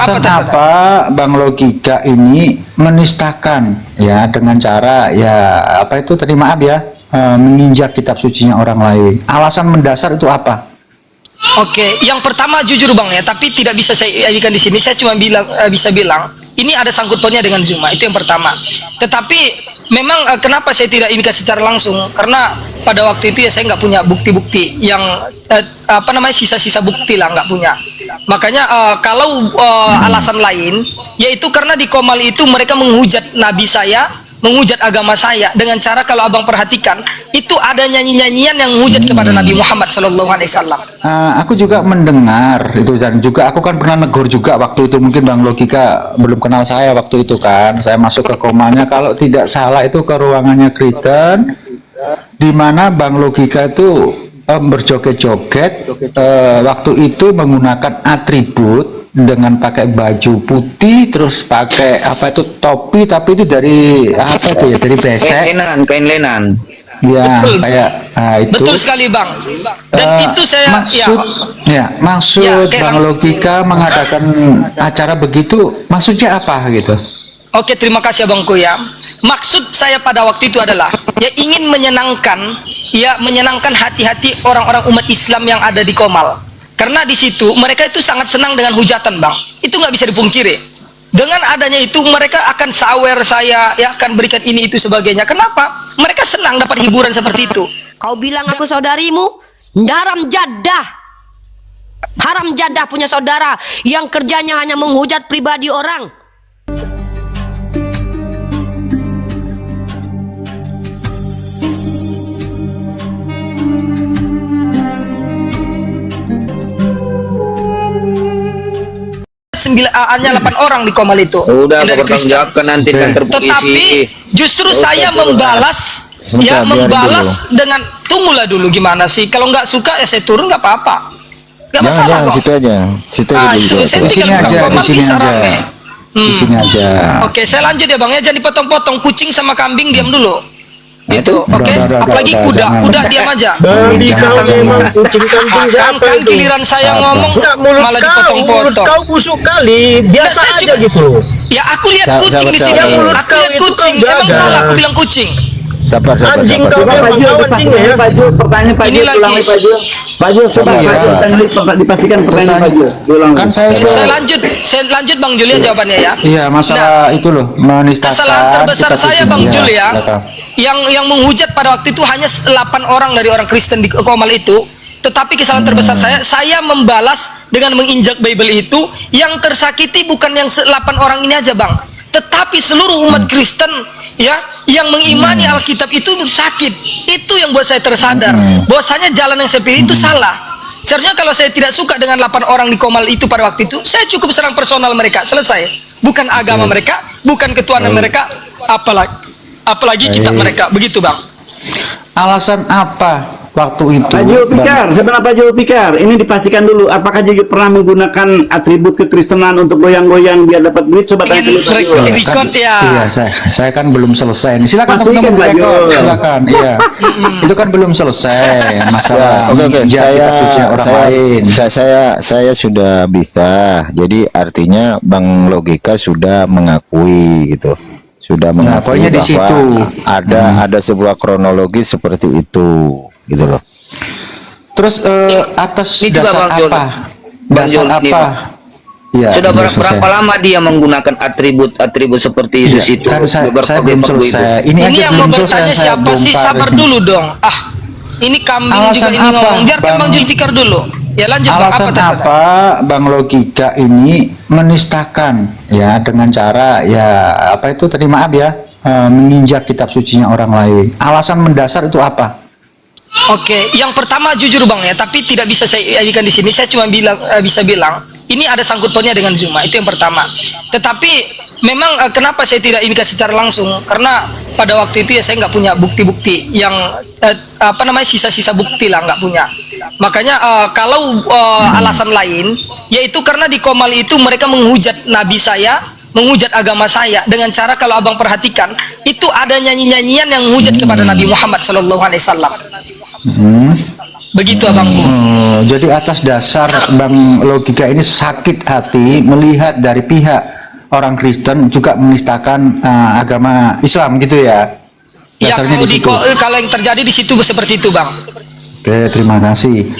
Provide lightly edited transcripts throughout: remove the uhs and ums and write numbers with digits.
Alasan apa Bang Logika ini menistakan ya dengan cara ya apa itu tadi maaf ya menginjak kitab sucinya orang lain. Alasan mendasar itu apa? Oke, yang pertama jujur Bang ya, tapi tidak bisa saya ajukan di sini. Saya cuma bilang bisa bilang ini ada sangkut pautnya dengan Zuma, itu yang pertama. Tetapi memang kenapa saya tidak indikasi secara langsung? Karena pada waktu itu ya saya nggak punya bukti-bukti yang apa namanya sisa-sisa bukti lah, nggak punya. Makanya kalau alasan lain, yaitu karena di Komal itu mereka menghujat Nabi saya, menghujat agama saya dengan cara kalau abang perhatikan itu ada nyanyi-nyanyian yang menghujat kepada Nabi Muhammad SAW. Aku juga mendengar itu dan juga aku kan pernah negur juga waktu itu, mungkin Bang Logika belum kenal saya waktu itu kan, saya masuk ke Komanya kalau tidak salah itu ke ruangannya Kristen, di mana Bang Logika itu berjoget-joget waktu itu menggunakan atribut dengan pakai baju putih terus pakai apa itu topi tapi itu dari apa itu ya dari besek kain lenan ya betul. Kayak itu Betul sekali Bang, dan itu saya maksud Bang Logika mengadakan acara begitu maksudnya apa gitu? Oke, terima kasih Abangku ya. Maksud saya pada waktu itu adalah ya ingin menyenangkan hati-hati orang-orang umat Islam yang ada di Komal. Karena di situ mereka itu sangat senang dengan hujatan Bang. Itu nggak bisa dipungkiri. Dengan adanya itu mereka akan sawer saya, ya akan berikan ini itu sebagainya. Kenapa? Mereka senang dapat hiburan seperti itu. Kau bilang aku saudarimu? Haram jadah. Haram jadah punya saudara yang kerjanya hanya menghujat pribadi orang. Hanya 8 orang di Komal itu. Udah bertanggungjawabkan nanti kan terpolisi. Tetapi justru saya membalas dengan tunggulah dulu gimana sih, kalau nggak suka ya saya turun nggak apa-apa, nggak masalah kok. Situ aja, situ aja. Saya tinggal di Komal bisa rame. Di sini aja. Oke, saya lanjut ya Bang ya, jangan dipotong-potong. Kucing sama kambing diam dulu. Itu oke. Apalagi kuda diam aja. Dari kau memang kucing kambing siapa Kan itu? giliran saya ngomong Mulut malah mulut dipotong-potong. kau busuk kali, biasa saya aja gitu. Ya aku lihat kucing di sini. mulut Aku kau lihat itu kucing. kau Emang jaga. salah aku bilang kucing. Sabar. Anjing kau memang kau anjing ya. Pertanyaan Pak Ini Jul, lagi. ulangi Pak Jul. Pak Jul, coba Pak Jul, dipastikan pertanyaan Pak Jul. Diulangi. Kan saya itu Saya lanjut Bang Julia jawabannya ya. iya masalah itu loh menistakan Kesalahan terbesar kitab saya suci. Bang Jul ya, silakan. yang menghujat pada waktu itu hanya 8 orang dari orang Kristen di Komal itu. Tetapi kesalahan terbesar saya membalas dengan menginjak Bible itu. Yang tersakiti bukan yang 8 orang ini aja Bang, tetapi seluruh umat Kristen ya yang mengimani Alkitab itu sakit. Itu yang buat saya tersadar bahwasanya jalan yang saya pilih itu salah. Seharusnya kalau saya tidak suka dengan 8 orang di Komal itu pada waktu itu, saya cukup serang personal mereka, selesai. Bukan agama mereka, bukan ketuhanan mereka, apalagi kitab mereka. Begitu Bang. Alasan apa waktu itu Pak Jul Pikar, sebenarnya Pak Jul Pikar, ini dipastikan dulu, apakah Jul pernah menggunakan atribut kekristenan untuk goyang-goyang biar dapat duit? Coba tanya dulu Pak Jul. Record ya. Iya, saya kan belum selesai nih. Silakan Pastikan, teman-teman Pak direkod. Jul. Silakan. Iya. Itu kan belum selesai masalah. Oke. menginjak kitab suci orang lain. Saya sudah bisa. Jadi artinya Bang Logika sudah mengakui gitu. Sudah mengakui poinnya di bahwa situ. ada sebuah kronologi seperti itu gitu loh. Terus atas Ini juga dasar Bang Jul. apa? Bang Dasar Jul, ini, apa? Bang. Ya, Sudah udah berapa selesai. lama dia menggunakan atribut seperti Yesus Iya, itu? kan saya belum Berbagai-bagai selesai. itu. Ini Ini aja yang mau belum bertanya selesai. siapa sih? Sabar dulu dong. Ini kambing Alasan juga ini apa, ngomong. Biarkan Bang? Bang Julfikar dulu. Ya lanjut Bang. Alasan apa Bang Logika ini menistakan ya dengan cara ya apa itu tadi maaf ya menginjak kitab sucinya orang lain. Alasan mendasar itu apa? Oke, yang pertama jujur Bang ya, tapi tidak bisa saya ajukan di sini. Saya cuma bisa bilang ini ada sangkut pautnya dengan Zuma, itu yang pertama. Tetapi memang kenapa saya tidak indikasi secara langsung? Karena pada waktu itu ya saya nggak punya bukti-bukti yang apa namanya sisa-sisa bukti lah, nggak punya. Makanya kalau alasan lain, yaitu karena di Komal itu mereka menghujat Nabi saya, menghujat agama saya dengan cara kalau abang perhatikan itu ada nyanyi-nyanyian yang menghujat kepada Nabi Muhammad SAW. Begitu abangku. Jadi atas dasar Bang Logika ini sakit hati melihat dari pihak orang Kristen juga menistakan agama Islam gitu ya. Ya Dasarnya kalau, di situ. kalau yang terjadi di situ seperti itu bang. Oke, terima kasih.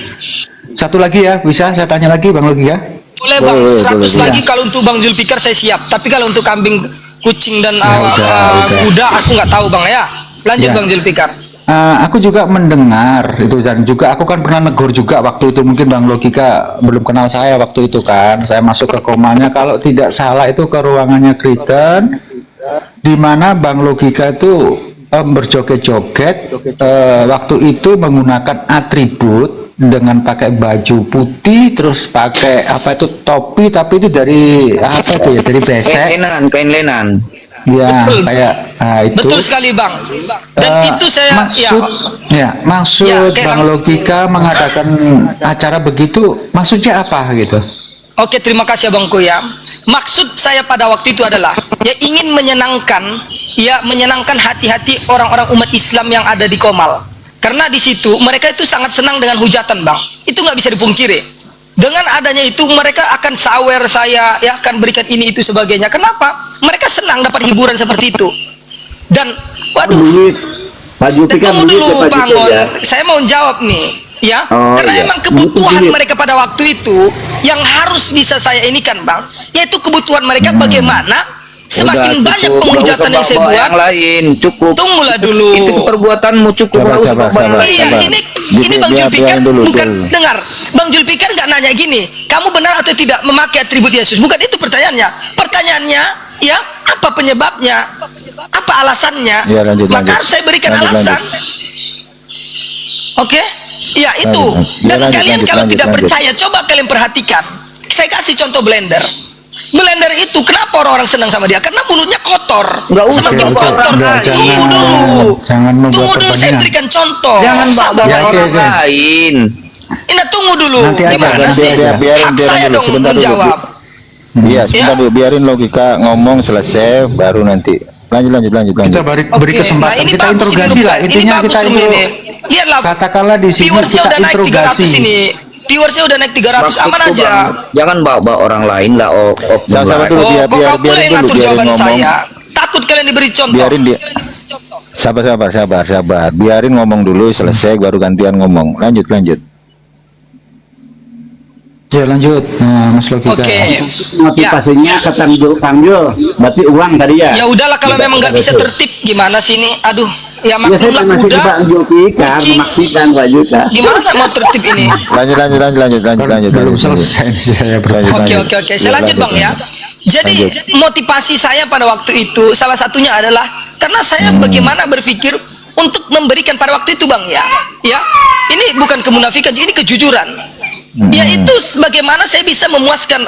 Satu lagi ya, bisa saya tanya lagi Bang Logika? Boleh bang, Boleh, 100 boleh. lagi kalau untuk Bang Zulfikar saya siap. Tapi kalau untuk kambing, kucing dan udah. kuda aku nggak tahu bang ya. Lanjut Ya. Bang Zulfikar. Aku juga mendengar itu, dan juga aku kan pernah negur juga waktu itu, mungkin Bang Logika belum kenal saya waktu itu kan. Saya masuk ke komanya, kalau tidak salah itu ke ruangannya Kristen, di mana Bang Logika itu berjoget-joget waktu itu menggunakan atribut dengan pakai baju putih, terus pakai apa itu topi, tapi itu dari apa itu ya, dari besek Kain lenan. ya. Betul. Kayak itu Betul sekali bang. Dan itu saya maksud Ya, oke, Bang langsung. Logika mengadakan acara begitu, maksudnya apa gitu? Oke, terima kasih abangku ya. Maksud saya pada waktu itu adalah ya ingin menyenangkan hati-hati orang-orang umat Islam yang ada di Komal. Karena di situ mereka itu sangat senang dengan hujatan bang. Itu nggak bisa dipungkiri. Dengan adanya itu mereka akan sawer saya, ya akan berikan ini itu sebagainya. Kenapa? Mereka senang dapat hiburan seperti itu. Dan waduh, Duit. Pak Zulfikar tunggu duit ya, dulu Pak Bang Zulfikar, On. ya. Saya mau jawab nih, ya. Oh, Karena iya. emang kebutuhan Butuh duit. mereka pada waktu itu yang harus bisa saya ini kan, Bang, yaitu kebutuhan mereka bagaimana semakin Udah, banyak cukup. penghujatan Nggak yang usah saya bawa buat. yang lain, cukup. Tunggulah dulu. Itu perbuatanmu cukup. Sabar, Nggak usah sabar, bawa yang sabar. lain. Iya, ini Bang Zulfikar biarin dulu, bukan dulu. dengar. Bang Zulfikar nggak nanya gini, kamu benar atau tidak memakai atribut Yesus? Bukan itu pertanyaannya. Pertanyaannya, ya, apa penyebabnya? Apa alasannya? Ya, lanjut, Maka lanjut. harus saya berikan Lanjut, alasan. Oke? Ya, itu. Lanjut. Dan Ya, lanjut, kalian lanjut, kalau lanjut, tidak lanjut. percaya, coba kalian perhatikan. Saya kasih contoh blender. Blender itu kenapa orang-orang senang sama dia? Karena mulutnya kotor. Nggak usah Semakin bawa kotor. Udah, Tunggu dulu. jangan membuat Tunggu dulu, saya perbandingan. berikan contoh. Jangan Sabar. bawa Ya, oke, orang oke. lain. Ini tunggu dulu. Nanti aja, Gimana nanti sih? aja. Hak saya dulu, dong sebentar dulu. menjawab. Iya, sebentar Ya. dulu, biarin Logika ngomong selesai baru nanti. Lanjut. Kita beri Oke, kesempatan, nah ini kita bagus interogasi ini, lah. Ini Intinya bagus kita Rum ini. Lihatlah. katakanlah di sini Viewersnya kita udah naik 300 interogasi. ini. Viewersnya udah naik 300, aman Maksudku, aja. Bang, jangan bawa orang lain lah. Sama-sama dulu. Oh, biar- kok biar- kamu biarin yang dulu, ngatur biarin jawaban ngomong. saya? Takut kalian diberi contoh. Biarin dia. Sabar. Biarin ngomong dulu selesai baru gantian ngomong. Lanjut. Ya lanjut, Mas Logika. Oke. Motivasinya kata Kang Jul, berarti uang tadi ya. Ya udahlah kalau memang nggak bisa tertib gimana sih ini? Aduh, ya Ya saya maklumlah masih kuda. Pak Zulfikar kucing. memaksikan Pak Zulfikar. Gimana mau tertib ini? Lanjut. Belum selesai saya bertanya. Oke. Saya lanjut Bang ya. Jadi motivasi saya pada waktu itu salah satunya adalah karena saya bagaimana berpikir untuk memberikan pada waktu itu Bang ya. Ya. Ini bukan kemunafikan, ini kejujuran. Yaitu bagaimana saya bisa memuaskan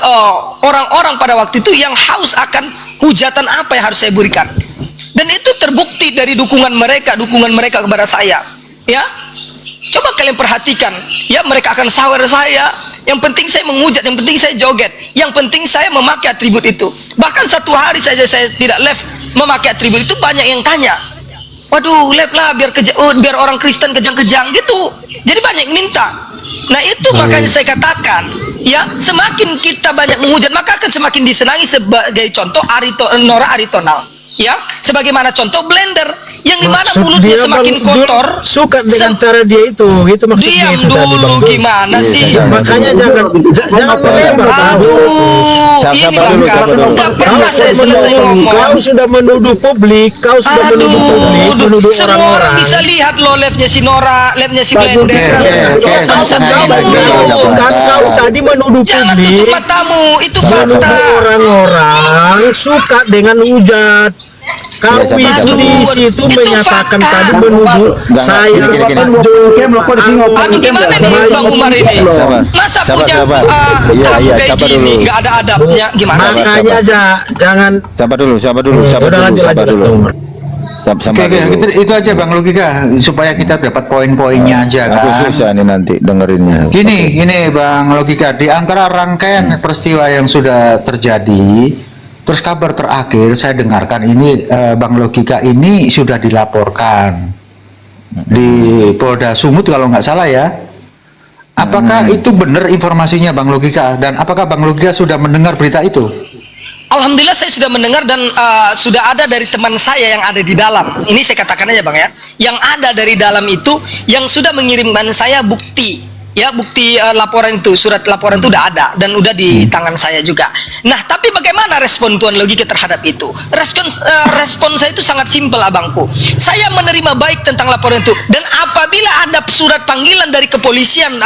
orang-orang pada waktu itu yang haus akan hujatan apa yang harus saya berikan. Dan itu terbukti dari dukungan mereka kepada saya. Ya. Coba kalian perhatikan, ya mereka akan sawer saya. Yang penting saya menghujat, yang penting saya joget, yang penting saya memakai atribut itu. Bahkan satu hari saja saya tidak live memakai atribut itu, banyak yang tanya, waduh live lah biar orang Kristen kejang-kejang gitu. Jadi banyak yang minta. Nah itu makanya saya katakan, ya semakin kita banyak menghujat maka akan semakin disenangi. Sebagai contoh Nora Aritonal. Ya, sebagaimana contoh blender yang dimana Maksud mulutnya dia, semakin Bang Jul, kotor. suka dengan cara dia itu maksudnya Diam itu tadi, dulu, Bang Jul. gimana sih? Makanya jangan melempar. Aduh, Sabar ini dulu, Bang, sabar dulu. nggak pernah saya selesai ngomong. Kau sudah menuduh publik, menuduh Semua orang orang-orang. bisa lihat loh live-nya si Nora, live-nya si Blender. Oke, Kau usah santai, tutup santai, mulut. santai. Kan kau tadi menuduh Jangan publik, tutup matamu, itu menuduh fakta. orang-orang suka dengan hujat. Kau Ya, sabar, itu sabar. di situ Itu menyatakan fakta. tadi menuduh Enggak, saya gini. Oke, melakukan di sini Aduh gimana nih Bang Umar ini? Sabar. Masa Sabar, punya sabar. Iya, tamu iya, kayak sabar gini, dulu. nggak ada adabnya, gimana sih? Makanya aja jangan Sabar dulu. udah lanjut. Sabar dulu. Itu aja Bang Logika supaya kita dapat poin-poinnya aja Aku kan. susah nih nanti dengerinnya. Gini Bang Logika, di antara rangkaian peristiwa yang sudah terjadi, terus kabar terakhir saya dengarkan ini Bang Logika ini sudah dilaporkan di Polda Sumut kalau nggak salah ya. Apakah itu benar informasinya Bang Logika, dan apakah Bang Logika sudah mendengar berita itu? Alhamdulillah saya sudah mendengar dan sudah ada dari teman saya yang ada di dalam. Ini saya katakan aja Bang ya, yang ada dari dalam itu yang sudah mengirimkan saya bukti. Ya, bukti laporan itu, surat laporan itu udah ada dan udah di tangan saya juga. Nah, tapi bagaimana respon Tuan Logika terhadap itu? Respon saya itu sangat simpel abangku. Saya menerima baik tentang laporan itu, dan apabila ada surat panggilan dari kepolisian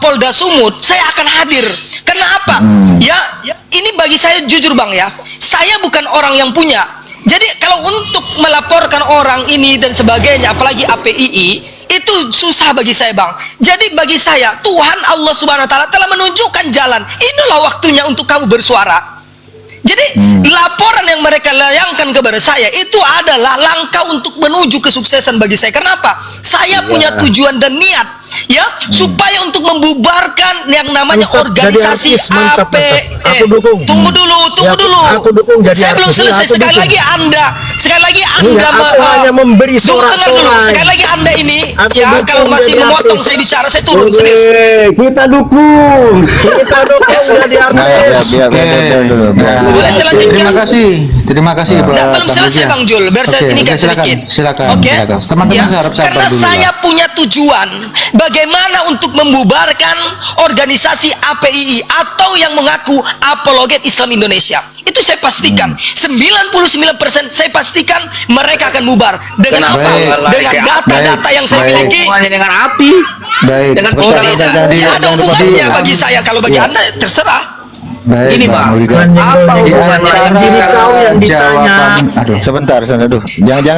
Polda Sumut, saya akan hadir. Karena apa? Ya, ini bagi saya jujur Bang ya, saya bukan orang yang punya. Jadi kalau untuk melaporkan orang ini dan sebagainya, apalagi APII, itu susah bagi saya Bang. Jadi bagi saya, Tuhan Allah Subhanahu Wa Taala telah menunjukkan jalan. Inilah waktunya untuk kamu bersuara. Jadi laporan yang mereka layangkan kepada saya itu adalah langkah untuk menuju kesuksesan bagi saya. Kenapa? Saya punya tujuan dan niat, ya, supaya untuk membubarkan yang namanya Mantap, organisasi jadi artis, mantap, AP. mantap. Aku dukung. Tunggu dulu. Aku dukung jadi Saya belum artis. selesai. Aku Sekali dukung. lagi Anda Aku hanya memberi tunggu, dengar dulu. sorak-sorai. Sekali lagi Anda ini, Aku ya, dukung kalau masih jadi memotong artis. saya bicara, saya turun serius. Kita dukung. Kita dukung jadi Nah, artis. biar dulu. Boleh saya lanjutkan? Terima kasih Nggak, Bang belum selesai Logika. Bang Jul, biar saya Oke, ini kan silakan, sedikit. silakan. Oke? Teman-teman Ya, harap sabar karena dulu, saya Bang. punya tujuan bagaimana untuk membubarkan organisasi APII atau yang mengaku apologet Islam Indonesia. Itu saya pastikan. 99% saya pastikan mereka akan bubar. Dengan Kenapa apa? nggak lari Dengan ke data-data yang saya baik. miliki. Hubungannya dengan api. Baik, Dengan bentar, orang bentar, tidak Tidak ada hubungannya Di- bagi saya. Kalau bagi Ya. Anda terserah. Baik, Ini, Bang. Logika. Apa Di hubungannya antara yang diri kau yang ditanya? jawaban, aduh. Sebentar, aduh.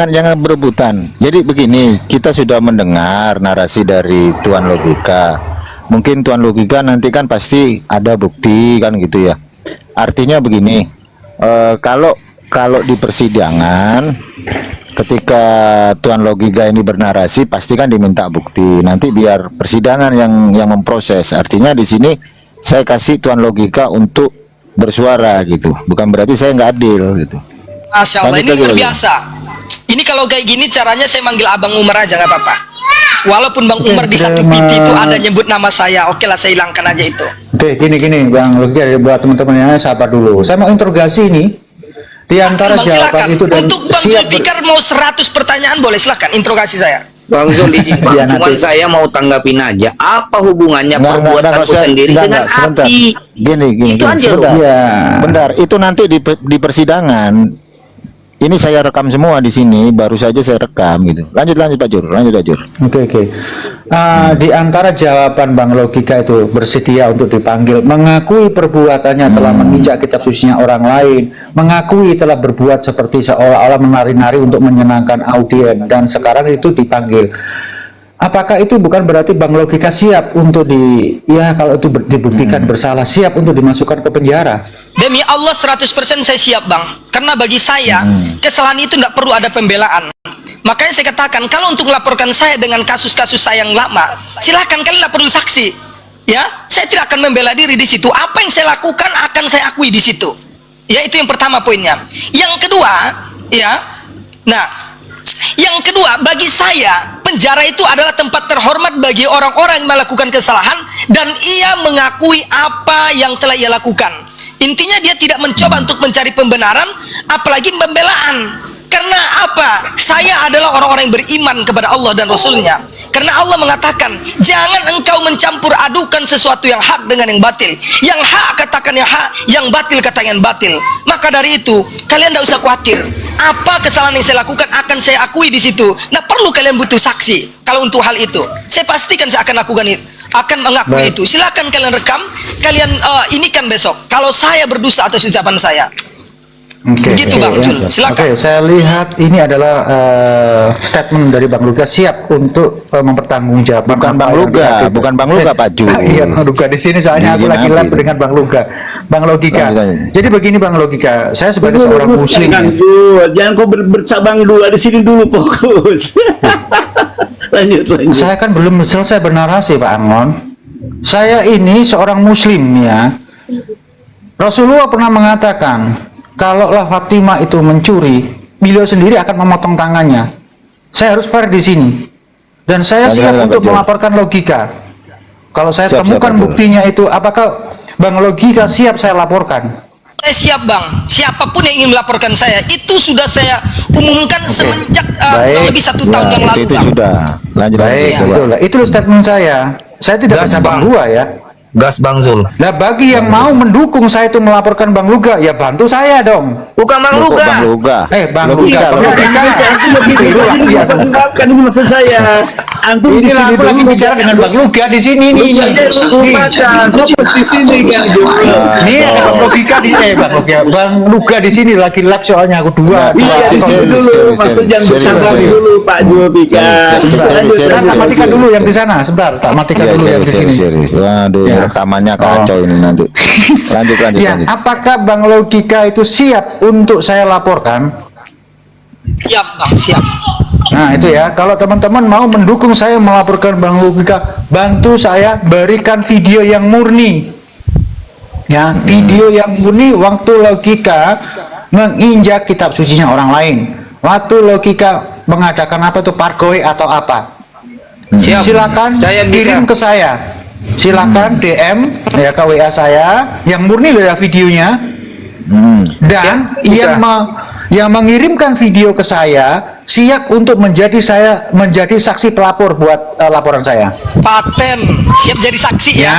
Jangan berebutan. Jadi begini, kita sudah mendengar narasi dari Tuan Logika. Mungkin Tuan Logika nanti kan pasti ada bukti kan gitu ya. Artinya begini, kalau di persidangan ketika Tuan Logika ini bernarasi pasti kan diminta bukti. Nanti biar persidangan yang memproses. Artinya di sini saya kasih Tuan Logika untuk bersuara gitu. Bukan berarti saya nggak adil gitu. Masya Allah, Lanjut ini lagi, luar lagi. biasa. Ini kalau kayak gini caranya saya manggil Abang Umar aja nggak apa-apa. Walaupun Bang Oke, Umar di satu terima- PT itu ada nyebut nama saya, oke lah saya hilangkan aja itu. Oke, gini Bang Logika, buat teman-teman yang sabar dulu. Saya mau interogasi nih. Di antara Bang jawaban silakan. itu dan Untuk Bang siap Zulfikar mau 100 pertanyaan boleh silahkan interogasi saya. Bang Zul izin, Bang. Iya, Cuman nanti. saya mau tanggapin aja. Apa hubungannya perbuatanku usah. sendiri Enggak, dengan sebentar. api? Gini, Itu aja sebentar. loh. Iya. Bentar, itu nanti di persidangan. Ini saya rekam semua di sini, baru saja saya rekam gitu. Lanjut Pak Jur, lanjut. Oke. Di antara jawaban Bang Logika itu bersedia untuk dipanggil, mengakui perbuatannya telah menginjak kitab sucinya orang lain, mengakui telah berbuat seperti seolah-olah menari-nari untuk menyenangkan audien, dan sekarang itu dipanggil. Apakah itu bukan berarti Bang Logika siap untuk kalau itu dibuktikan bersalah, siap untuk dimasukkan ke penjara? Demi Allah 100% saya siap Bang. Karena bagi saya kesalahan itu tidak perlu ada pembelaan. Makanya saya katakan kalau untuk melaporkan saya dengan kasus-kasus saya yang lama, silahkan, kalian tidak perlu saksi. Ya, saya tidak akan membela diri di situ. Apa yang saya lakukan akan saya akui di situ. Ya, itu yang pertama poinnya. Yang kedua, ya. Nah, yang kedua, bagi saya penjara itu adalah tempat terhormat bagi orang-orang yang melakukan kesalahan dan ia mengakui apa yang telah ia lakukan. Intinya dia tidak mencoba untuk mencari pembenaran, apalagi pembelaan. Karena apa? Saya adalah orang-orang yang beriman kepada Allah dan Rasulnya. Karena Allah mengatakan, jangan engkau mencampur adukan sesuatu yang hak dengan yang batil. Yang hak katakan yang hak, yang batil katakan yang batil. Maka dari itu, kalian tidak usah khawatir. Apa kesalahan yang saya lakukan akan saya akui di situ. Nah, perlu kalian butuh saksi kalau untuk hal itu. Saya pastikan saya akan lakukan itu, akan mengakui itu. Silakan kalian rekam, kalian inikan besok. Kalau saya berdusta atas ucapan saya. Begitu Bang Jul, silakan. Oke, saya lihat ini adalah statement dari Bang Logika siap untuk mempertanggungjawabkan. Bukan apa Bang yang Logika, dilakukan. bukan Bang Logika, Pak Jul. Iya, Bang Logika di sini soalnya aku Gini lagi nanti. live dengan Bang Logika. Bang Logika. Lanjut. Jadi begini Bang Logika, saya sebagai seorang muslim. Jangan jangan kau bercabang dulu, di sini dulu fokus. lanjut. Saya kan belum selesai bernarasi Pak Angon. Saya ini seorang muslim ya. Rasulullah pernah mengatakan, kalaulah Fatimah itu mencuri, beliau sendiri akan memotong tangannya. Saya harus fair di sini. Dan saya Lanjut, siap Pak untuk Jul. melaporkan Logika. Kalau saya Siap, temukan siap, Pak Jul. buktinya itu, apakah Bang Logika siap saya laporkan? Saya siap bang, siapapun yang ingin melaporkan saya itu sudah saya umumkan semenjak kurang Baik. lebih 1 tahun yang lalu itu bang. sudah. Lanjut Baik, lanjut, coba. itulah. Itu statement saya. Saya tidak Gas, bercabang Bang. dua ya. Gas Bang Zul. Nah, bagi yang mau mendukung saya itu melaporkan Bang Luga, ya bantu saya dong. Bukan Bang Loh, kok Luga. Bang Luga. Bang Logika, Luga, logika. Antum lebih Iya, maafkan ini maksud saya. Antum di Ini sini aku lagi dulu. bicara dengan Bang Luga di sini nih. Lupakan, fokus di sini kan. Nih ada Bang Logika di Bang Luga di sini lagi lab soalnya aku dua. Iya, di sini dulu. Maksud jangan bercanda dulu Pak Zulfikar. Sebentar, tak matikan dulu yang di sana. Sebentar, tak matikan Iya, dulu yang di sini. serius. Waduh, Ya. rekamannya kacau ini nanti. Lanjut lanjut Ya, lanjut. apakah Bang Logika itu siap untuk saya laporkan? Siap bang, siap. Nah itu ya, kalau teman-teman mau mendukung saya melaporkan Bang Logika, bantu saya berikan video yang murni. Ya, video yang murni waktu Logika menginjak kitab sucinya orang lain. Waktu Logika mengadakan apa itu parkour atau apa. Siap. Silakan Saya bisa. kirim ke saya. Silakan DM ya ke WA saya yang murni loh ya videonya. Dan Ya, bisa. yang mengirimkan video ke saya siap untuk menjadi saksi pelapor buat laporan saya. Paten, siap jadi saksi ya. Ya.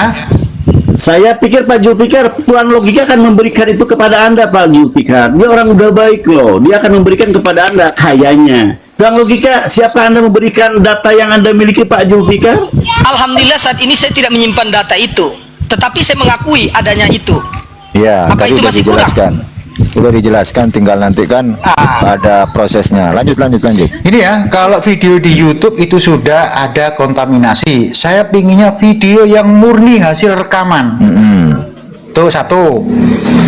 Saya pikir Pak Zulfikar, Tuan Logika akan memberikan itu kepada Anda Pak Zulfikar. Dia orang udah baik loh. Dia akan memberikan kepada Anda kayaknya. Tuan Logika, siapa Anda memberikan data yang Anda miliki Pak Zulfikar? Alhamdulillah saat ini saya tidak menyimpan data itu, tetapi saya mengakui adanya itu. Ya, Apa tadi itu udah masih kurang? dijelaskan. Udah dijelaskan, tinggal nanti kan ada prosesnya. Lanjut lanjut lanjut. Ini ya, kalau video di YouTube itu sudah ada kontaminasi. Saya pinginnya video yang murni hasil rekaman. Tuh satu.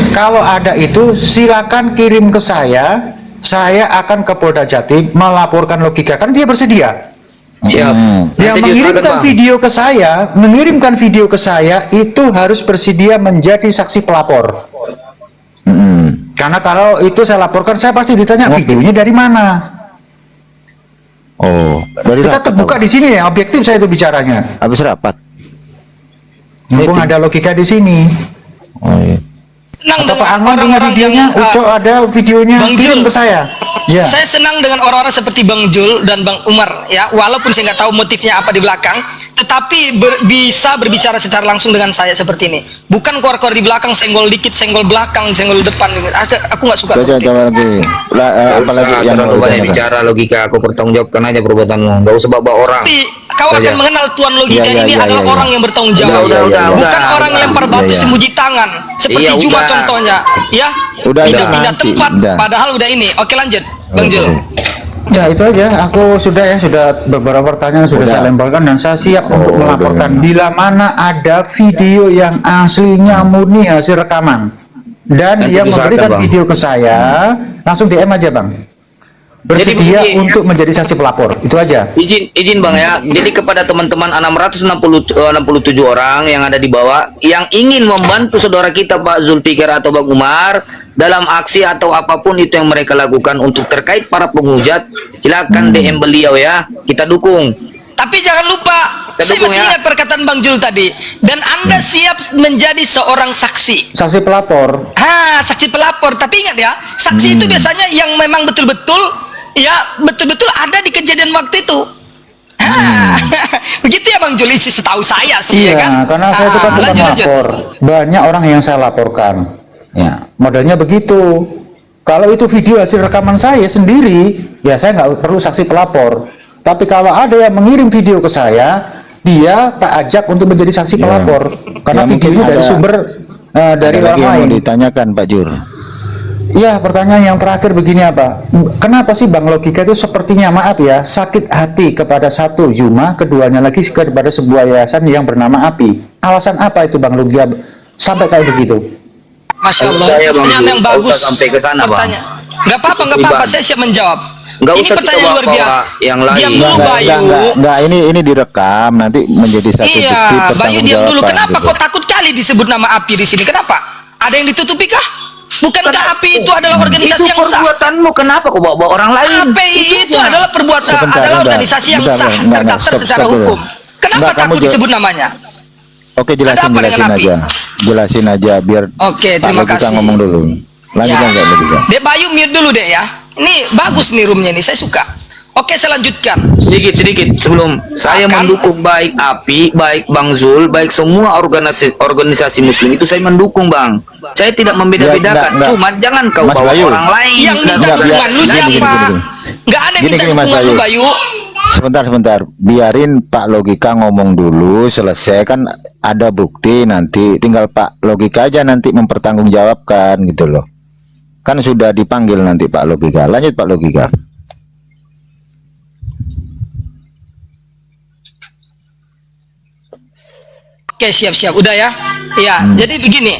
Kalau ada itu silakan kirim ke saya. Saya akan ke Polda Jatim melaporkan Logika, kan dia bersedia. Siap. Yang Nanti mengirimkan diusahakan, Bang. mengirimkan video ke saya itu harus bersedia menjadi saksi pelapor. Karena kalau itu saya laporkan, saya pasti ditanya videonya dari mana. Oh, dari Kita rapat terbuka apa? di sini ya, objektif saya itu bicaranya. Habis rapat. Mumpung ada Logika di sini. Oh iya. Senang Atau dengan Pak Anwar punya orang-orang videonya, yang, Uco ada videonya, Bang kirim Jul. ke saya. Ya. Saya senang dengan orang-orang seperti Bang Jul dan Bang Umar ya, walaupun saya nggak tahu motifnya apa di belakang, tetapi bisa berbicara secara langsung dengan saya seperti ini. Bukan kor-kor di belakang, senggol dikit, senggol belakang, senggol depan. Aku nggak suka Coba seperti itu. coba lagi. Apalagi yang terlalu mau banyak ditanyakan? bicara Logika, aku pertanggungjawabkan aja perbuatanmu. Gak usah bawa orang. Tapi kau Saja. akan mengenal Tuan Logika Iya, iya, ini iya, adalah iya. orang yang bertanggung jawab. Udah, Bukan orang udah. lempar batu Iya, iya. sembunyi tangan seperti Iya, Juma udah. contohnya, ya. Udah, Pindah nanti, tempat, udah. padahal udah ini. Oke lanjut, Bang Jul. Ya itu aja, aku sudah beberapa pertanyaan sudah saya lemparkan dan saya siap untuk melaporkan bila mana ada video yang aslinya murni hasil rekaman dan Nanti yang diusahakan, memberikan Bang. video ke saya langsung DM aja Bang, bersedia begini, untuk menjadi saksi pelapor, itu aja. Izin Bang ya. Jadi kepada teman-teman 667 orang yang ada di bawah yang ingin membantu saudara kita Pak Zulfikar atau Bang Umar dalam aksi atau apapun itu yang mereka lakukan untuk terkait para penghujat, silakan DM beliau ya. Kita dukung. Tapi jangan lupa, Kita saya dukung masih ya. ingat perkataan Bang Jul tadi. Dan Anda siap menjadi seorang saksi. Saksi pelapor. Saksi pelapor. Tapi ingat ya, saksi itu biasanya yang memang betul-betul, ya betul-betul ada di kejadian waktu itu. Begitu ya Bang Jul, isi setahu saya sih ya Iya, kan. karena saya itu kan bukan lanjut. lapor. Banyak orang yang saya laporkan. Ya, modelnya begitu. Kalau itu video hasil rekaman saya sendiri, ya saya nggak perlu saksi pelapor. Tapi kalau ada yang mengirim video ke saya, dia tak ajak untuk menjadi saksi pelapor. Karena Ya, mungkin videonya dari ada- sumber dari Ada orang lagi yang lain. mau ditanyakan Pak Jur. Ya, pertanyaan yang terakhir begini apa? Kenapa sih Bang Logika itu sepertinya, maaf ya, sakit hati kepada satu Juma, keduanya lagi kepada sebuah yayasan yang bernama API. Alasan apa itu Bang Logika sampai kayak begitu? Masya Allah, Saya, Bang pertanyaan Jul, yang nggak bagus. usah sampai ke sana, Bang. Nggak apa-apa, Iban. saya siap menjawab. Nggak Ini usah kita pertanyaan luar bawa-bawa biasa. yang lain. Diam dulu Bayu. Enggak, ini direkam nanti menjadi satu bukti Iya, Bayu diam dulu. pertanggungjawaban Kenapa gitu. kok takut kali disebut nama API di sini? Kenapa? Ada yang ditutupi kah? Bukankah API itu adalah organisasi Itu yang sah? perbuatanmu, kenapa kok bawa-bawa orang lain? API itu adalah perbuatan, Sebentar, adalah sebentar. organisasi yang Sebentar, sah, sebentar, terdaftar stop, secara stop dulu. hukum. Kenapa Enggak, kamu takut juga- disebut namanya? Oke, jelasin Ada apa dengan api? aja. Jelasin aja biar Oke, Pak terima Logika kasih. ngomong dulu. Lanjutkan Pak Logika. Dek Bayu mute dulu deh ya. Ini bagus nih roomnya nih, saya suka. Oke, saya lanjutkan. Sedikit sebelum saya Akan. mendukung baik API, baik Bang Zul, baik semua organisasi Muslim itu saya mendukung Bang. Saya tidak membeda-bedakan. Enggak. Cuma jangan kau Mas bawa Bayu. orang lain. Yang minta Enggak, dukungan lu gini, siapa? gini. Nggak ada yang Gini, minta Mas dukungan lu, Bayu. Bayu. Sebentar. Biarin Pak Logika ngomong dulu, selesai kan ada bukti, nanti tinggal Pak Logika aja nanti mempertanggungjawabkan gitu loh. Kan sudah dipanggil nanti Pak Logika. Lanjut Pak Logika. Oke, siap-siap. Udah ya. Ya, jadi begini.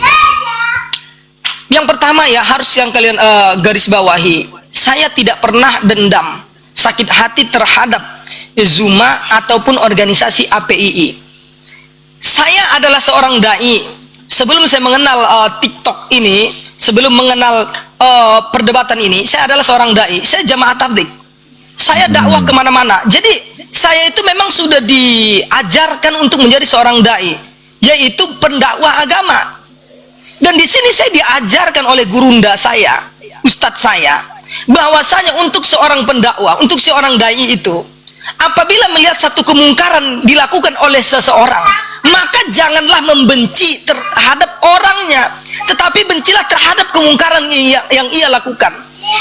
Yang pertama ya harus yang kalian garis bawahi. Saya tidak pernah dendam, sakit hati terhadap Zuma ataupun organisasi APII. Saya adalah seorang dai. Sebelum saya mengenal TikTok ini, sebelum mengenal perdebatan ini, saya adalah seorang dai. Saya jamaah tabligh. Saya dakwah kemana-mana. Jadi saya itu memang sudah diajarkan untuk menjadi seorang dai, yaitu pendakwah agama. Dan di sini saya diajarkan oleh gurunda saya, ustadz saya, bahwasanya untuk seorang pendakwah, untuk seorang dai itu, apabila melihat satu kemungkaran dilakukan oleh seseorang, maka janganlah membenci terhadap orangnya, tetapi bencilah terhadap kemungkaran yang ia lakukan.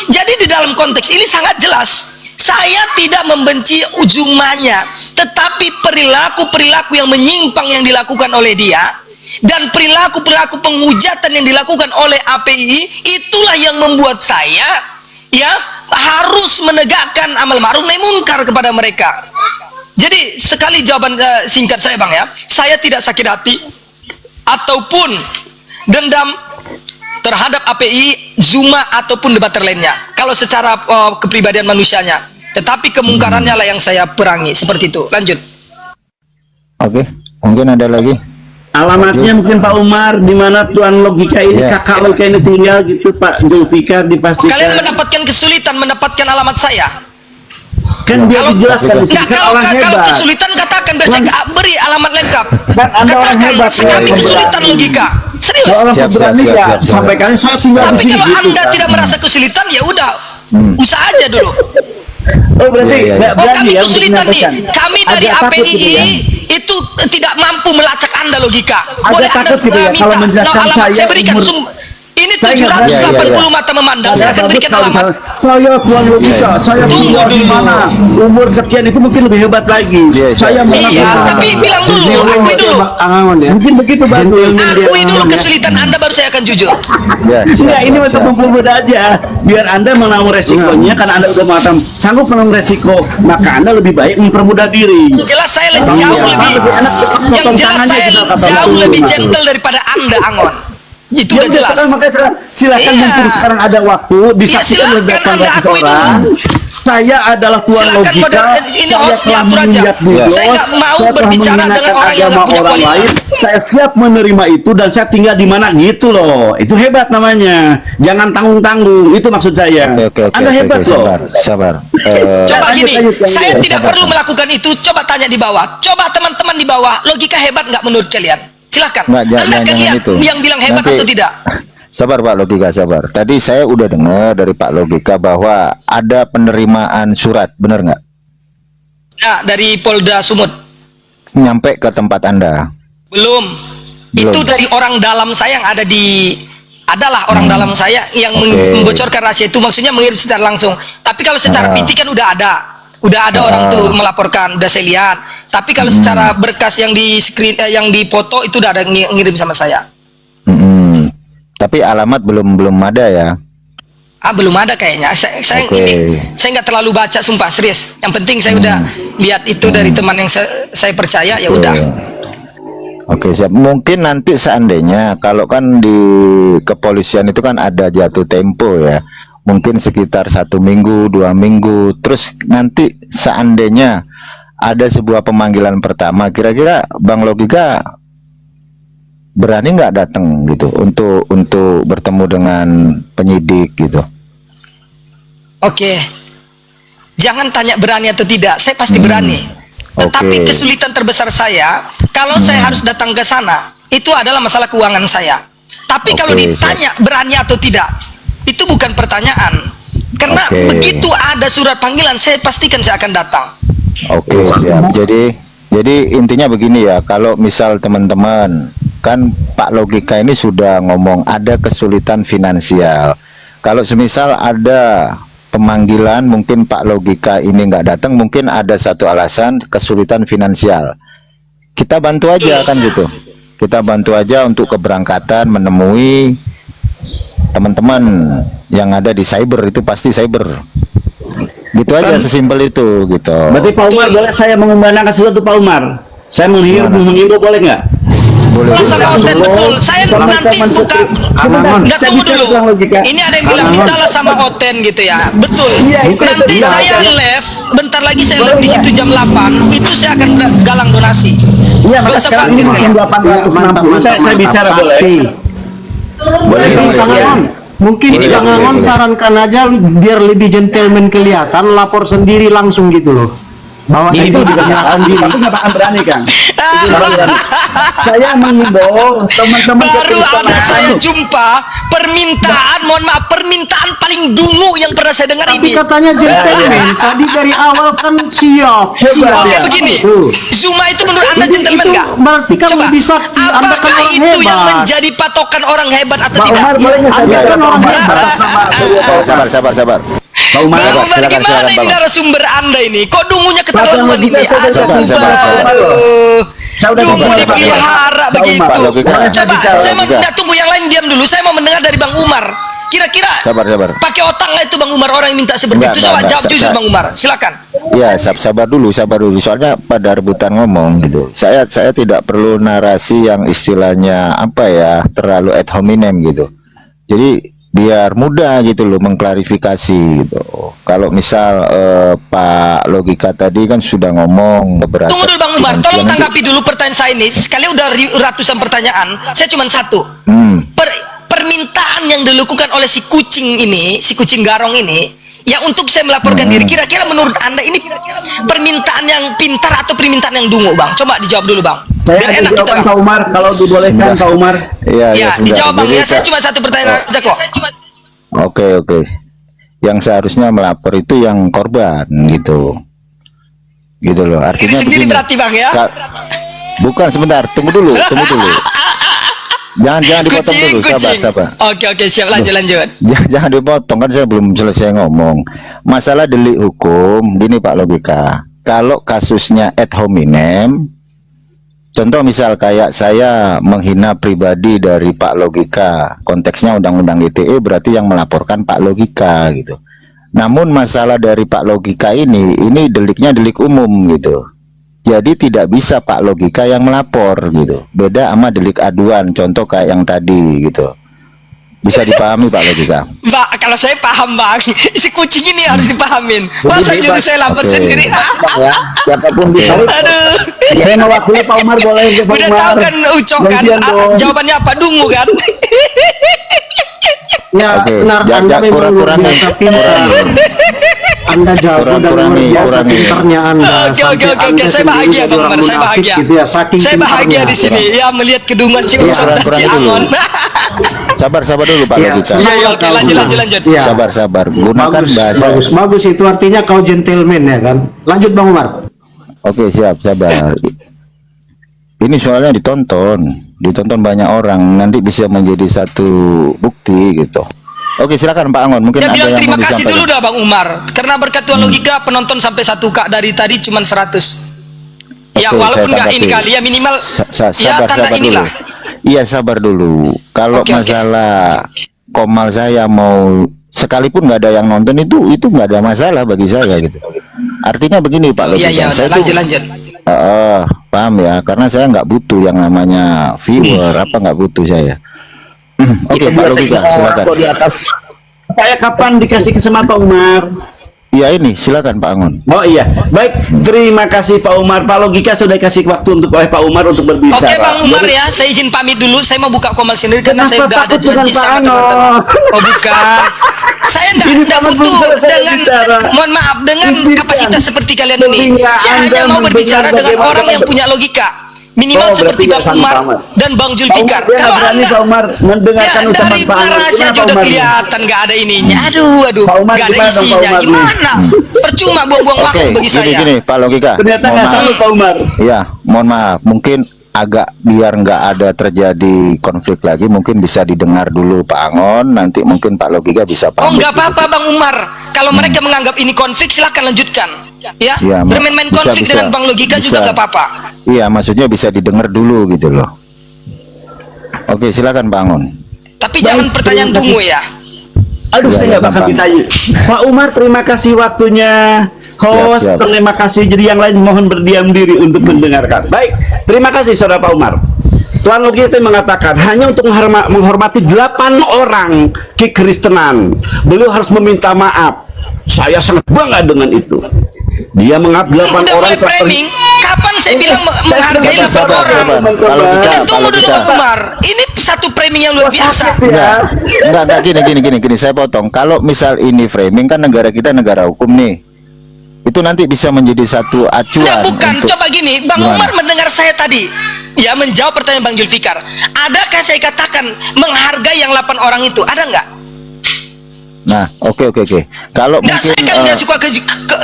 Jadi di dalam konteks ini sangat jelas, saya tidak membenci ujungnya, tetapi perilaku-perilaku yang menyimpang yang dilakukan oleh dia dan perilaku-perilaku penghujatan yang dilakukan oleh API, itulah yang membuat saya ya harus menegakkan amal ma'ruf nahi munkar kepada mereka. Jadi sekali jawaban singkat saya Bang ya, saya tidak sakit hati ataupun dendam terhadap API, Zuma ataupun debater lainnya. Kalau secara kepribadian manusianya, tetapi kemungkarannya lah yang saya perangi. Seperti itu. Lanjut. Oke, mungkin ada lagi. Alamatnya mungkin Pak Umar, di mana Tuan Logika ini, Ya. kakak Logika ini tinggal gitu Pak Zulfikar, dipastikan. Kalian mendapatkan kesulitan mendapatkan alamat saya. Kan dia Kalau- dijelaskan di sini, Nah, kan kalau, orang kalau hebat. kesulitan katakan, biar saya beri alamat lengkap. Kan Anda orang Katakan, hebat, kami orang kesulitan berani. logika. Serius. Kalau orang Siap, berani siap, ya siap, siap. sampaikan saya tinggal di Tapi sini kalau gitu, Anda kan. tidak merasa kesulitan, ya udah, usaha aja dulu. Oh berarti Iya, iya, iya. nggak Oh, berani kami ya untuk kesulitan nih. menyampaikan. Kami dari Agak takut API gitu ya. itu tidak mampu melacak Anda logika. Agak Boleh takut Anda gitu ya, minta. kalau menjelaskan alamat saya saya berikan. umur- Ini Saya nggak 780 berani. mata memandang. Saya akan Bagus berikan kalau alamat. misalnya, saya Tuan Logika, saya Tunggu tinggal di dulu. mana, umur sekian itu mungkin lebih hebat lagi. Iya, Saya iya. Iya, mengatakan- tapi bilang dulu, akui dulu. Mungkin begitu bagus. Akui dulu kesulitan Anda, baru saya akan jujur. Ya, Enggak, ini untuk siap. mempermudah aja. Biar Anda menanggung resikonya, karena Anda udah mengatakan sanggup menanggung resiko, maka Anda lebih baik mempermudah diri. Jelas saya Iya. jauh lebih, Lebih enak yang potong jelas tangannya saya gitu, kata jauh Bapak. lebih gentle daripada Anda, Angon. Itu Ya, udah jelas. sekarang makanya silakan Iya. mumpung sekarang ada waktu disaksikan oleh silakan 800 Anda akui orang. Saya adalah Tuan Silakan Logika. ini Saya hostnya telah atur aja. menginjak biblos, Saya nggak mau saya telah berbicara dengan menghinakan orang yang agama nggak punya orang kualitas. lain. Saya siap menerima itu dan saya tinggal di mana gitu loh. Itu hebat namanya. Jangan tanggung-tanggung. Itu maksud saya. Oke, Anda hebat oke, loh. sabar. Coba lanjut, gini, lanjut, lanjut. saya tidak Sabar, perlu sabar. melakukan itu. Coba tanya di bawah. Coba teman-teman di bawah, logika hebat nggak menurut kalian? Silahkan. Nggak, Anda jangan akan lihat itu. yang bilang hebat Nanti- atau tidak. Sabar Pak Logika, sabar. Tadi saya udah dengar dari Pak Logika bahwa ada penerimaan surat, benar nggak? Nah, dari Polda Sumut. Nyampe ke tempat Anda. Belum. Belum. Itu dari orang dalam saya yang ada adalah orang dalam saya yang Oke. membocorkan rahasia itu, maksudnya mengirim secara langsung. Tapi kalau secara Ah. PT kan udah ada orang tuh melaporkan, udah saya lihat. Tapi kalau secara berkas yang di screen yang di foto itu udah ada ngirim sama saya. Mm-mm. Tapi alamat belum ada ya. Belum ada kayaknya. Saya Oke. saya nggak terlalu baca, sumpah serius. Yang penting saya udah lihat itu dari teman yang saya percaya, ya udah. Oke, siap. Mungkin nanti seandainya kalau kan di kepolisian itu kan ada jatuh tempo ya. Mungkin sekitar 1 minggu, 2 minggu. Terus nanti seandainya ada sebuah pemanggilan pertama, kira-kira Bang Logika berani nggak datang gitu untuk bertemu dengan penyidik gitu? Oke. Jangan tanya berani atau tidak, saya pasti berani. Tetapi Oke. kesulitan terbesar saya, kalau saya harus datang ke sana, itu adalah masalah keuangan saya. Tapi Oke, kalau ditanya berani atau tidak, itu bukan pertanyaan. Karena Oke. begitu ada surat panggilan, saya pastikan saya akan datang. Oke, siap. Jadi intinya begini ya, kalau misal teman-teman kan Pak Logika ini sudah ngomong ada kesulitan finansial. Kalau semisal ada pemanggilan, mungkin Pak Logika ini nggak datang, mungkin ada satu alasan kesulitan finansial. Kita bantu aja kan gitu. Kita bantu aja untuk keberangkatan, menemui teman-teman yang ada di cyber, itu pasti cyber. Gitu aja, sesimpel itu gitu. Berarti Pak Umar boleh saya mengumandangkan sesuatu Pak Umar? Saya menghimbau boleh nggak? Boleh. Masalah Oten betul. Saya nanti buka. Nggak, Saya tunggu bicara dulu. tentang logika. Ini ada yang bilang mintalah sama Oten gitu ya. Betul. Iya, itu Nanti betul. saya live. Bentar lagi saya live di situ jam 8. Itu saya akan galang donasi. Iya, Nggak Pak, usah sekarang khawatir, ini ya. makin 860. Saya bicara boleh. Boleh. Kang Angon, mungkin Boleh, Kang boleh, Angon boleh. sarankan aja biar lebih gentleman kelihatan, lapor sendiri langsung gitu loh. Bahwa Ini itu juga juga akan sendiri. tapi nggak akan berani, Kang. Saya mengimbau teman-teman Baru ketika ada saya masuk. jumpa permintaan, mohon maaf, permintaan paling dungu yang pernah saya dengar Tapi ini. katanya gentleman, tadi dari awal kan siap. Oke Ya. begini, Tuh. Zuma itu menurut Anda gentleman Itu nggak? berarti kan Coba, lebih sakti. Anda kan apakah orang itu yang hebat. menjadi patokan orang hebat atau Pak tidak? Umar boleh nggak saya Anda bicara kan Pak orang Umar hebat. atas nama beliau, Pak Umar? Sabar. Pak Umar, Bang Umar, silakan, gimana silakan, ini Bang. narasumber Anda ini? Kok dungunya keterlaluan Logika ini? saya Aduh, sabar. Bang. Saya udah Dungu bicara, Pak. dipelihara Pak begitu. Umar, Logika. Coba, Bicara, saya mau logika. nggak tunggu yang lain diam dulu. Saya mau mendengar dari Bang Umar. Kira-kira Sabar. pakai otak nggak itu Bang Umar orang yang minta seperti Enggak, itu? Coba enggak. jawab jujur Bang Umar. Silakan. Ya, sabar dulu. Soalnya pada rebutan ngomong gitu. Saya tidak perlu narasi yang istilahnya apa ya, terlalu ad hominem gitu. Jadi biar mudah gitu loh mengklarifikasi gitu. Kalau misal Pak Logika tadi kan sudah ngomong beberapa. Tunggu dulu Bang Umar, tolong tanggapi dulu pertanyaan saya ini. Sekali udah ratusan pertanyaan, saya cuma satu. Permintaan yang dilakukan oleh si kucing ini, si kucing garong ini, ya untuk saya melaporkan diri. Kira-kira menurut Anda ini permintaan yang pintar atau permintaan yang dungu, Bang? Coba dijawab dulu, Bang. Saya Biar ada enak kita, jawaban Bang. Pak Umar kalau dibolehkan Pak Umar. Iya, Ya, sebentar. dijawab Bang Jadi, ya. Saya cuma satu pertanyaan aja kok. Oke. Yang seharusnya melapor itu yang korban gitu. Gitu loh. Diri Artinya sendiri begini. berarti Bang ya. Bukan, sebentar. Tunggu dulu. Jangan dipotong dulu. Sabar. Oke, siap, lanjut. Jangan dipotong, kan saya belum selesai ngomong. Masalah delik hukum, gini Pak Logika. Kalau kasusnya ad hominem, contoh misal kayak saya menghina pribadi dari Pak Logika, konteksnya Undang-Undang ITE, berarti yang melaporkan Pak Logika gitu. Namun masalah dari Pak Logika ini deliknya delik umum gitu. Jadi tidak bisa Pak Logika yang melapor gitu. Beda sama delik aduan, contoh kayak yang tadi gitu. Bisa dipahami Pak Logika? Mbak, kalau saya paham Bang, si kucing ini harus dipahamin. Masa nyuruh saya lapor Oke. sendiri? Ya, siapapun bisa. Aduh. Saya mewakili Pak Umar boleh Pak Udah Umar. tahu kan Ucok kan Gantian dong. jawabannya apa, dungu kan? Ya, Oke, benar. jangan- Anda memang luar kurang-kurangi. biasa pintar. Anda jago dan luar Kurangi. biasa pintarnya Anda. Oke, Sampai Anda saya sendiri bahagia jadi Bang orang Umar, saya munafik bahagia. gitu ya, saking Saya bahagia pintarnya. di sini ya melihat kedunguan si Ucok dan kurang si dulu. Angon. Sabar dulu Pak Ya, Logika. Iya, oke, Kau lanjut. Ya. Sabar. Gunakan bahasa. Bagus itu artinya kau gentleman ya kan. Lanjut Bang Umar. Oke, siap, sabar. Ini soalnya ditonton banyak orang, nanti bisa menjadi satu bukti gitu. Oke, silakan Pak Angon, mungkin Ya ada bilang yang terima mau kasih disampaikan. dulu dah Bang Umar. Karena berkat Tuhan Logika penonton sampai 1K dari tadi cuma 100. Ya Oke, walaupun saya nggak ini tanggapi. kali ya minimal ya Sabar tanda dulu. inilah. Iya, sabar dulu. Kalau Oke. masalah komal saya mau sekalipun nggak ada yang nonton itu nggak ada masalah bagi saya gitu. Artinya begini Pak Logika. Iya, saya tuh- lanjut. paham ya, karena saya nggak butuh yang namanya viewer, nggak butuh saya. Oke, Pak Logika, silakan. Di atas. Saya kapan dikasih kesempatan Pak Umar? Iya ini, silakan Pak Angon. Oh iya, baik. Terima kasih Pak Umar. Pak Logika sudah kasih waktu untuk oleh Pak Umar untuk berbicara. Oke Bang Umar Jadi- ya, saya izin pamit dulu. Saya mau buka komal sendiri karena Kenapa saya udah ada takut dengan janji Pak sama Ano? teman-teman. Oh bukan. Saya Ini tidak belum butuh selesai dengan, bicara. mohon maaf, dengan Izinkan. kapasitas seperti kalian ini. Telinga Saya Anda hanya mau berbicara mendengar dengan bagaimana orang yang punya logika. Minimal Oh, seperti berarti Bang nggak Umar sama, Pak Umar. dan Bang Pak Julfikar. Umar, dia nggak berani Pak Umar mendengarkan ya, ucapan dari Pak Umar. narasi Gimana aja Pak udah Umar? kelihatan nggak ada ininya. Aduh, Pak Umar, nggak ada gimana dong, Pak isinya. Umar, nih? Gimana? Percuma buang-buang Oke, waktu bagi saya. gini Pak Logika. Ternyata Mohon nggak maaf. sama Pak Umar. Ya, mohon maaf. Mungkin agak biar nggak ada terjadi konflik lagi, mungkin bisa didengar dulu Pak Angon. Nanti mungkin Pak Logika bisa Oh, pamit. nggak apa-apa Bang Umar. Kalau mereka menganggap ini konflik, silahkan lanjutkan. Ya, Iya, bermain-main bisa, konflik bisa. dengan Bang Logika juga Bisa. nggak apa-apa. Iya, maksudnya bisa didengar dulu gitu loh. Oke, silakan Pak Angon. Tapi Baik, jangan pertanyaan terima kasih. dungu ya. Aduh, Ya, saya ya, nggak bakal gampang. ditanya. Pak Umar, terima kasih waktunya. Host, Siap, siap. terima kasih. Jadi yang lain mohon berdiam diri untuk mendengarkan. Baik, terima kasih Saudara Pak Umar. Tuan Logika itu mengatakan hanya untuk menghormati 8 orang kekristenan, beliau harus meminta maaf. Saya sangat bangga dengan itu. Dia mengap 8 Udah orang mulai framing. Kapan saya bilang menghargai 8 sabar, orang? sabar. Kalau kita, Tunggu kalau dulu kita, Bang Umar. Ini satu framing yang luar biasa. enggak, gini, saya potong. Kalau misal ini framing, kan negara kita negara hukum nih. Itu nanti bisa menjadi satu acuan. Nah, bukan. untuk- Coba gini, Bang Gimana? Umar mendengar saya tadi. Ya, menjawab pertanyaan Bang Julfikar. Adakah saya katakan menghargai yang 8 orang itu? Ada nggak? Nah, oke. Kalau Nggak, mungkin saya kan nggak suka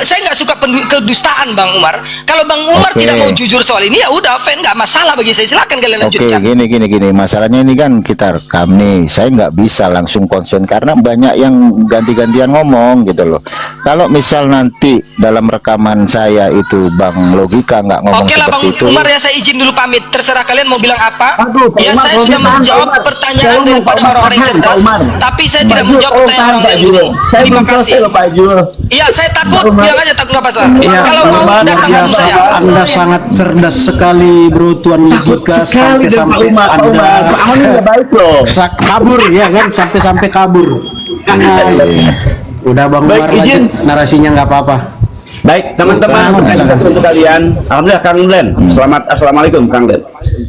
saya nggak suka kedustaan Bang Umar. Kalau Bang Umar Oke. tidak mau jujur soal ini, ya udah, fan, nggak masalah bagi saya. Silakan kalian Oke, lanjutkan. gini. Masalahnya ini kan kita rekam nih. Saya nggak bisa langsung konsen karena banyak yang ganti-gantian ngomong gitu loh. Kalau misal nanti dalam rekaman saya itu Bang Logika nggak ngomong Oke lah Bang seperti itu. Umar, ya saya izin dulu pamit. Terserah kalian mau bilang apa. Aduh, Pak Ya Umar, saya Pak sudah Umar, menjawab Pak Umar. pertanyaan Saya daripada mau orang-orang yang Pak cerdas. Umar. Tapi saya tidak Pak Jul, menjawab pertanyaan orang Pak yang Jul. dulu. Saya Terima belum selesai kasih. loh Pak Jul. Iya, saya takut. Bilang aja takut apa salah. Ya, Kalau mau luar datang kamu biasa. saya. Anda sangat cerdas sekali, Bro Tuan Takut Logika, sekali dengan Pak sampai Umar. Pak Umar, Pak Anda Umar ini nggak baik loh. kabur ya kan, sampai kabur. Udah Bang Baik, Umar izin. lanjut narasinya, nggak apa-apa. Baik, teman-teman, terima kasih untuk kalian. Alhamdulillah, Kang Len. Assalamualaikum, Kang Len.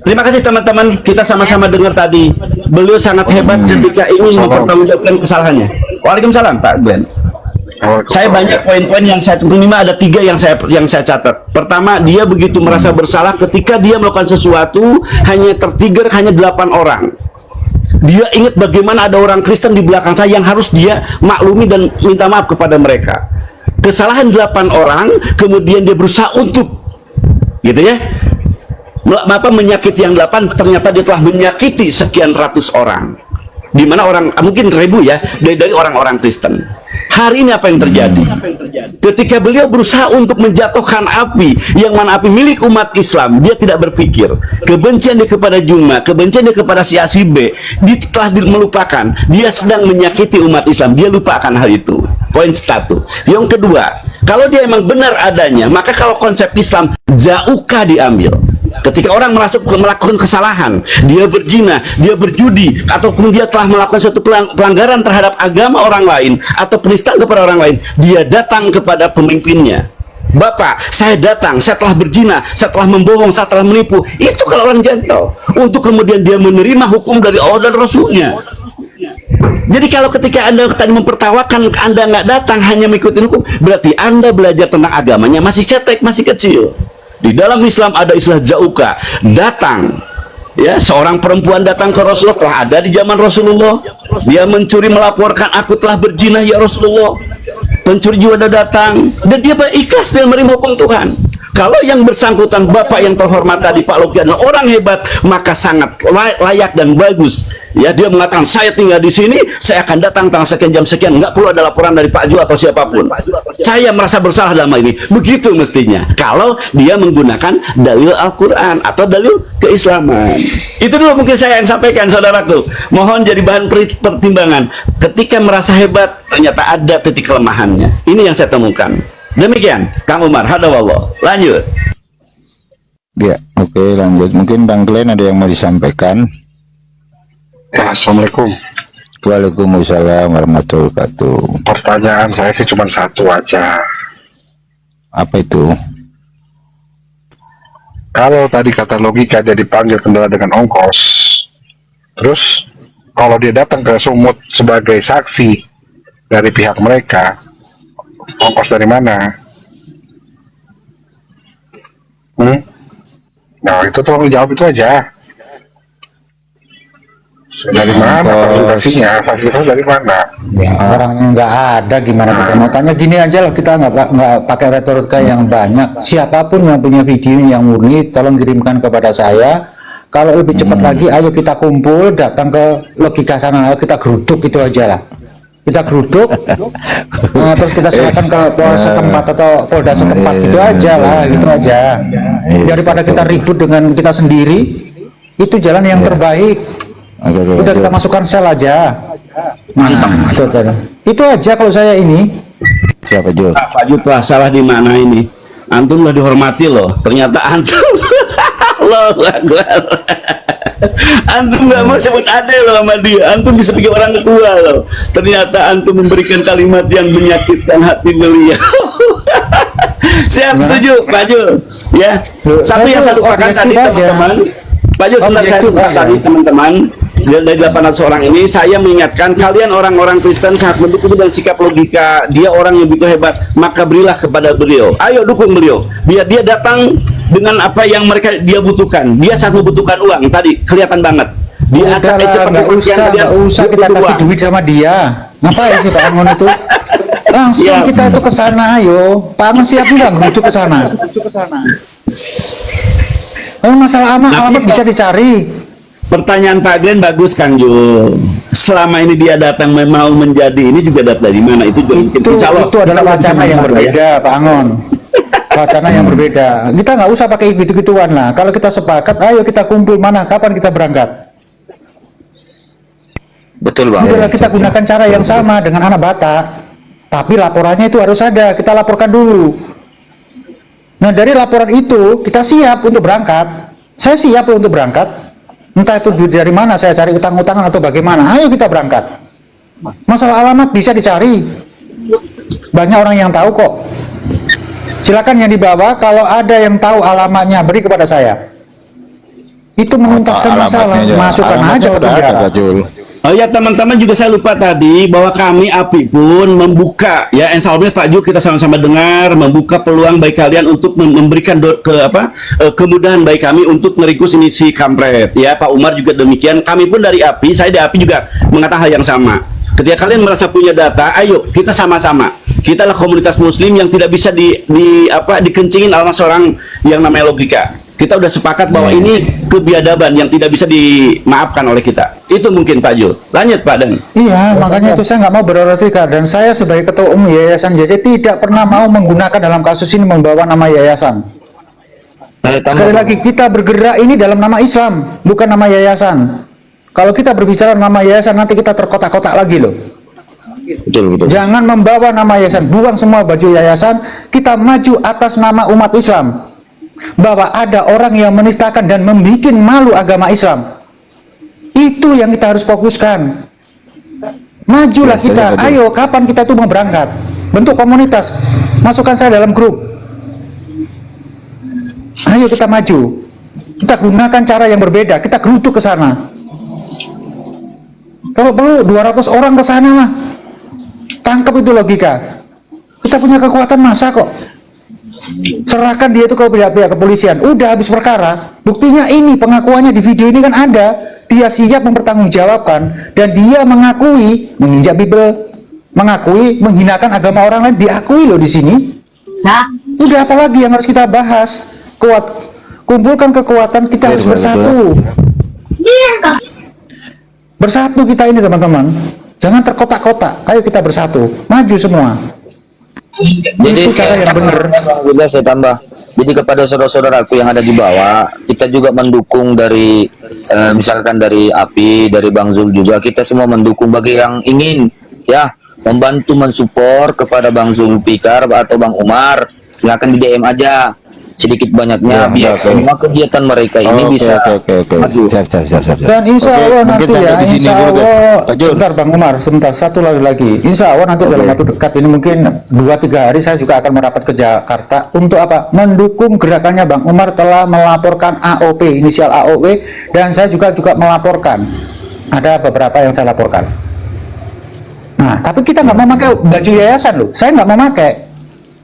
Terima kasih teman-teman. Kita sama-sama dengar tadi. Beliau sangat hebat ketika ingin mempertanggungjawabkan kesalahannya. Waalaikumsalam, Pak Glenn. Saya banyak poin-poin yang saya minimal ada 3 yang saya catat. Pertama, dia begitu merasa bersalah ketika dia melakukan sesuatu hanya tertrigger hanya 8 orang. Dia ingat bagaimana ada orang Kristen di belakang saya yang harus dia maklumi dan minta maaf kepada mereka. Kesalahan 8 orang, kemudian dia berusaha untuk gitu ya, menyakiti yang 8, ternyata dia telah menyakiti sekian ratus orang, di mana orang mungkin ribu ya, dari orang-orang Kristen. Hari ini apa yang terjadi? Ketika beliau berusaha untuk menjatuhkan api, yang mana api milik umat Islam, dia tidak berpikir kebencian dia kepada Juma, kebencian dia kepada si A si B, dia telah melupakan. Dia sedang menyakiti umat Islam, dia lupakan hal itu. Poin 1. Yang kedua, kalau dia emang benar adanya, maka kalau konsep Islam zauka diambil. Ketika orang melakukan kesalahan, dia berzina, dia berjudi, ataupun dia telah melakukan suatu pelanggaran terhadap agama orang lain atau penistaan kepada orang lain, dia datang kepada pemimpinnya. Bapak, saya datang, saya telah berzina, saya telah membohong, saya telah menipu. Itu kalau orang jantel. Untuk kemudian dia menerima hukum dari Allah dan Rasulnya. Jadi kalau ketika Anda tadi mempertawakan Anda nggak datang hanya mengikuti hukum, berarti Anda belajar tentang agamanya masih cetek, masih kecil. Di dalam Islam ada istilah jauka, datang. Ya, seorang perempuan datang ke Rasulullah, telah ada di zaman Rasulullah. Dia mencuri, melaporkan, aku telah berzina ya Rasulullah. Pencuri jiwa datang dan dia berikhlas dengan menerima hukum Tuhan. Kalau yang bersangkutan Bapak yang terhormat tadi Pak Logika adalah orang hebat, maka sangat layak dan bagus. Ya, dia mengatakan saya tinggal di sini, saya akan datang tanggal sekian jam sekian, nggak perlu ada laporan dari Pak Ju atau siapapun. Saya merasa bersalah dalam hal ini. Begitu mestinya. Kalau dia menggunakan dalil Al-Quran atau dalil keislaman. Itu dulu mungkin saya yang sampaikan, saudaraku. Mohon jadi bahan pertimbangan. Ketika merasa hebat, ternyata ada titik kelemahannya. Ini yang saya temukan. Demikian, Kang Umar, hadawallah. Lanjut. Ya, oke, lanjut. Mungkin Bang Glenn ada yang mau disampaikan. Ya, Assalamualaikum. Waalaikumsalam warahmatullahi wabarakatuh. Pertanyaan saya sih cuma satu aja. Apa itu? Kalau tadi kata Logika dia dipanggil kendala dengan ongkos, terus kalau dia datang ke Sumut sebagai saksi dari pihak mereka, ongkos dari mana? Nah itu tolong dijawab itu aja. Dari mana fasilitasinya? Fasilitas dari mana? Ya, orangnya nggak ada, gimana kita mau tanya? Gini aja lah, kita nggak pakai retorika yang banyak. Siapapun yang punya video yang murni, tolong kirimkan kepada saya. Kalau lebih cepat lagi, ayo kita kumpul, datang ke logika sana, ayo kita geruduk, itu aja lah. Kita geruduk, terus kita serahkan ke Polres setempat atau Polda setempat, gitu aja lah, gitu aja. Daripada kita ribut dengan kita sendiri, itu jalan yang terbaik. Udah kita masukkan sel aja. Mantap. Itu aja kalau saya ini. Siapa Jul? Pak Jutlah salah di mana ini? Antum udah dihormati loh. Ternyata antum Allahu Akbar. Antum nggak mau sebut ade loh sama dia. Antum bisa pikir orang tua loh. Ternyata antum memberikan kalimat yang menyakitkan hati beliau. Siap, setuju Pak Jul. Ya. Satu yang saya lupakan tadi teman-teman. Pak Jul, sebentar saya lupa tadi teman-teman. Dari 800 orang ini saya mengingatkan kalian orang-orang Kristen sangat mendukung dengan sikap logika dia orang yang begitu hebat, maka berilah kepada beliau, ayo dukung beliau biar dia datang dengan apa yang dia butuhkan. Dia sangat membutuhkan uang, tadi kelihatan banget dia akan nggak usah kita kasih duit sama dia. Ngapain sih Pak Angon itu? Langsung siap. Kita itu ke sana, ayo Pak Angon siap nggak itu ke sana? Kalau masalah alamat bisa dicari. Pertanyaan Pak Glenn bagus Kang Jul. Selama ini dia datang mau menjadi ini juga data di mana? Itu adalah wacana yang berbeda, Pak Angon. Wacana yang berbeda. Kita nggak usah pakai gitu-gituan lah. Kalau kita sepakat, ayo kita kumpul mana? Kapan kita berangkat? Betul Bang. Udah, kita gunakan cara yang sama dengan anak Batak. Tapi laporannya itu harus ada. Kita laporkan dulu. Nah dari laporan itu kita siap untuk berangkat. Saya siap untuk berangkat. Entah itu duit dari mana, saya cari utang-utangan atau bagaimana. Ayo kita berangkat. Masalah alamat bisa dicari. Banyak orang yang tahu kok. Silakan yang dibawa, kalau ada yang tahu alamatnya beri kepada saya. Itu menuntaskan masalah. Masukkan aja ke penjara. Oh ya teman-teman, juga saya lupa tadi bahwa kami API pun membuka ya, insya Allah Pak Ju kita sama-sama dengar, membuka peluang bagi kalian untuk memberikan kemudahan bagi kami untuk meringkus ini si kampret ya. Pak Umar juga demikian. Kami pun dari API, saya di API juga mengatakan hal yang sama. Ketika kalian merasa punya data, ayo kita sama-sama. Kita adalah komunitas muslim yang tidak bisa dikencingin oleh seorang yang namanya logika. Kita udah sepakat bahwa ini kebiadaban yang tidak bisa dimaafkan oleh kita. Itu mungkin Pak Jul. Lanjut Pak Dan. Iya, makanya itu saya nggak mau beretorika, dan saya sebagai ketua umum Yayasan JC tidak pernah mau menggunakan dalam kasus ini membawa nama yayasan. Sekali lagi, kita bergerak ini dalam nama Islam, bukan nama yayasan. Kalau kita berbicara nama yayasan, nanti kita terkotak-kotak lagi loh. Betul. Jangan membawa nama yayasan, buang semua baju yayasan, kita maju atas nama umat Islam. Bahwa ada orang yang menistakan dan membuat malu agama Islam. Itu yang kita harus fokuskan. Majulah kita, ayo kapan kita tuh mau berangkat? Bentuk komunitas, masukkan saya dalam grup. Ayo kita maju. Kita gunakan cara yang berbeda, kita geruduk ke sana. Kalau perlu 200 orang ke sana lah. Tangkap itu logika. Kita punya kekuatan massa kok. Serahkan dia itu ke pihak kepolisian. Udah habis perkara. Buktinya ini, pengakuannya di video ini kan ada. Dia siap mempertanggungjawabkan dan dia mengakui menginjak Bible, mengakui menghinakan agama orang lain, diakui loh di sini. Nah, udah apalagi yang harus kita bahas? Kumpulkan kekuatan, kita harus bersatu. Bersatu kita ini teman-teman. Jangan terkotak-kotak. Ayo kita bersatu, maju semua. Jadi itu cara yang benar. Bila saya tambah, jadi kepada saudara-saudaraku yang ada di bawah, kita juga mendukung dari misalkan dari API, dari Bang Zul juga, kita semua mendukung bagi yang ingin ya membantu mensupport kepada Bang Zulfikar atau Bang Umar, silakan di DM aja sedikit banyaknya biar semua kegiatan mereka ini bisa maju. Siap. Dan insya Allah nanti ya, insya Allah, sebentar Bang Umar, sebentar, satu lagi. Insya Allah nanti dalam waktu dekat ini mungkin 2-3 hari saya juga akan merapat ke Jakarta untuk apa? Mendukung gerakannya Bang Umar telah melaporkan AOP, inisial AOW, dan saya juga melaporkan. Ada beberapa yang saya laporkan. Nah, tapi kita nggak mau pakai baju yayasan loh. Saya nggak mau pakai.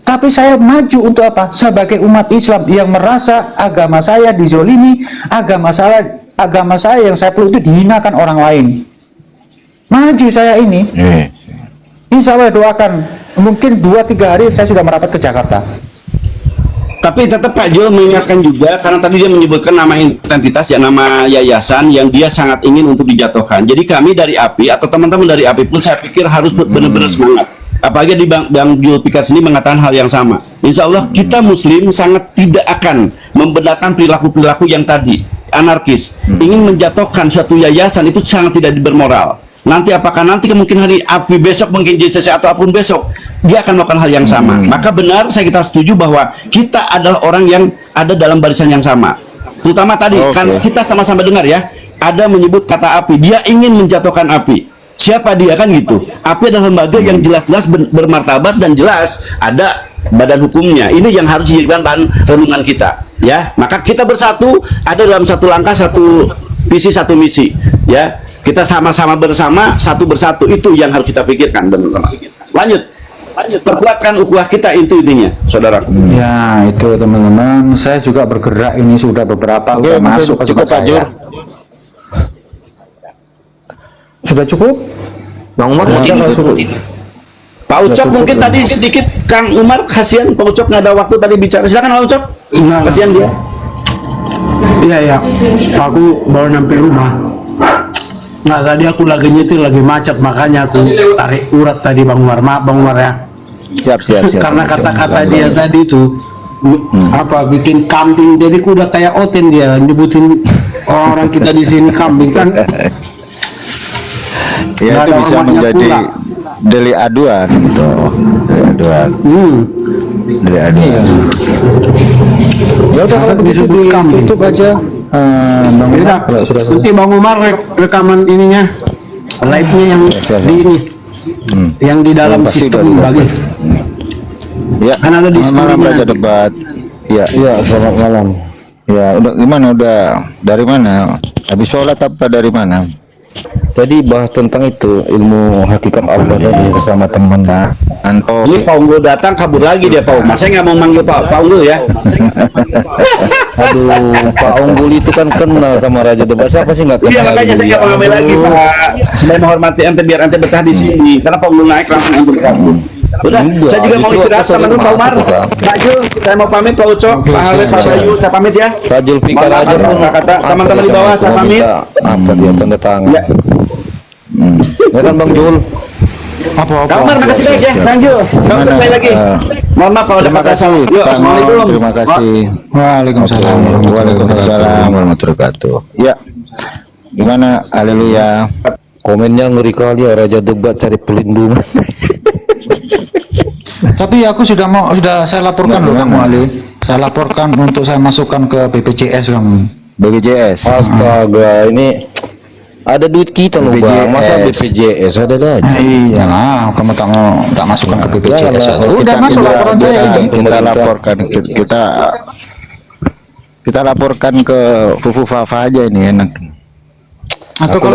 Tapi saya maju untuk apa? Sebagai umat Islam yang merasa agama saya dizolimi, agama saya yang saya peluk itu dihinakan orang lain. Maju saya ini. Insya Allah doakan. Mungkin 2-3 hari saya sudah merapat ke Jakarta. Tapi tetap Pak Jul mengingatkan juga, karena tadi dia menyebutkan nama identitas, ya nama yayasan yang dia sangat ingin untuk dijatuhkan. Jadi kami dari API atau teman-teman dari API pun saya pikir harus benar-benar semangat. Apalagi di Bang Zulfikar sendiri mengatakan hal yang sama. Insya Allah kita Muslim sangat tidak akan membenarkan perilaku-perilaku yang tadi anarkis. Ingin menjatuhkan suatu yayasan itu sangat tidak bermoral. Nanti apakah nanti kemungkinan hari API besok, mungkin JCC atau apapun besok, dia akan melakukan hal yang sama. Maka benar kita setuju bahwa kita adalah orang yang ada dalam barisan yang sama. Terutama tadi kan kita sama-sama dengar ya, ada menyebut kata API, dia ingin menjatuhkan API. Siapa dia kan gitu? API adalah lembaga yang jelas-jelas bermartabat dan jelas ada badan hukumnya. Ini yang harus dijadikan bahan renungan kita, ya. Maka kita bersatu, ada dalam satu langkah, satu visi, satu misi, ya. Kita sama-sama bersama, satu bersatu, itu yang harus kita pikirkan, teman-teman. Lanjut, perkuatkan ukhuwah kita, itu intinya, saudara. Ya, itu teman-teman. Saya juga bergerak ini sudah beberapa udah masuk ke tempat saya. Sudah cukup? Bang Umar mau cukup. Pak Ucok mungkin tadi sedikit, Kang Umar, kasihan Pak Ucok nggak ada waktu tadi bicara. Silakan Pak Ucok. Kasihan dia. Iya, aku baru nyampe rumah. Nah, tadi aku lagi nyetir, lagi macet, makanya aku tarik urat tadi Bang Umar. Maaf Bang Umar ya. Siap. Karena kata-kata dia tadi itu apa bikin kambing, jadi aku udah kayak Oten dia nyebutin orang-orang kita di sini kambing kan. Ya, itu bisa menjadi delik aduan gitu. Delik aduan. Ya udah kalau begitu ditutup aja. Bang Umar, Nanti Bang Umar rekaman ininya, live-nya yang di ini, yang di dalam Pasti sistem udah bagi. Ya, Kan ada di malam story-nya. Raja Debat. Ya, selamat malam. ya, udah gimana? Udah dari mana? Habis sholat apa dari mana? Tadi bahas tentang itu ilmu hakikat Allah tadi bersama teman. Nah, Anto. Ini Pak Unggul datang, kabur lagi dia Pak Umar. Saya nggak mau manggil Pak Unggul ya. Aduh, Pak Unggul itu kan kenal sama Raja Debat. Siapa sih nggak kenal? Iya, makanya saya nggak mau ngambil lagi Pak. Saya menghormati ente, biar ente betah di sini. Karena Pak Unggul naik langsung ente berkabut. Udah, Enggak, saya juga mau justru istirahat aku sama Pak Umar. bisa. Pak Jul, saya mau pamit Pak Ucok, Pak Halil, Pak Bayu, saya pamit ya. Pak Zulfikar Mohon aja maaf, pun kata teman-teman di bawah, saya pamit. Apa dia tanda tangan? Ya. Ya kan Bang Jul? Apa? Kang Umar, makasih banyak ya, Kang Jul. Kang Umar, saya lagi. Mohon maaf kalau ada Terima kata kasih, salah. Yuk, Kang. Assalamualaikum. Terima kasih. Waalaikumsalam. Waalaikumsalam warahmatullahi wabarakatuh. Ya, gimana? Haleluya. Komennya ngeri kali ya, Raja Debat cari pelindungan. Tapi aku sudah saya laporkan loh Kang Wali. Saya laporkan untuk saya masukkan ke BPJS Kang. BPJS. Astaga, ini ada duit kita loh Bang. Masa BPJS ada aja? Iya lah, kamu tak masukkan ke BPJS. Udah masuk laporan saya ini. Kita laporkan, kita laporkan ke Fufu Fafa aja ini enak. Atau kalau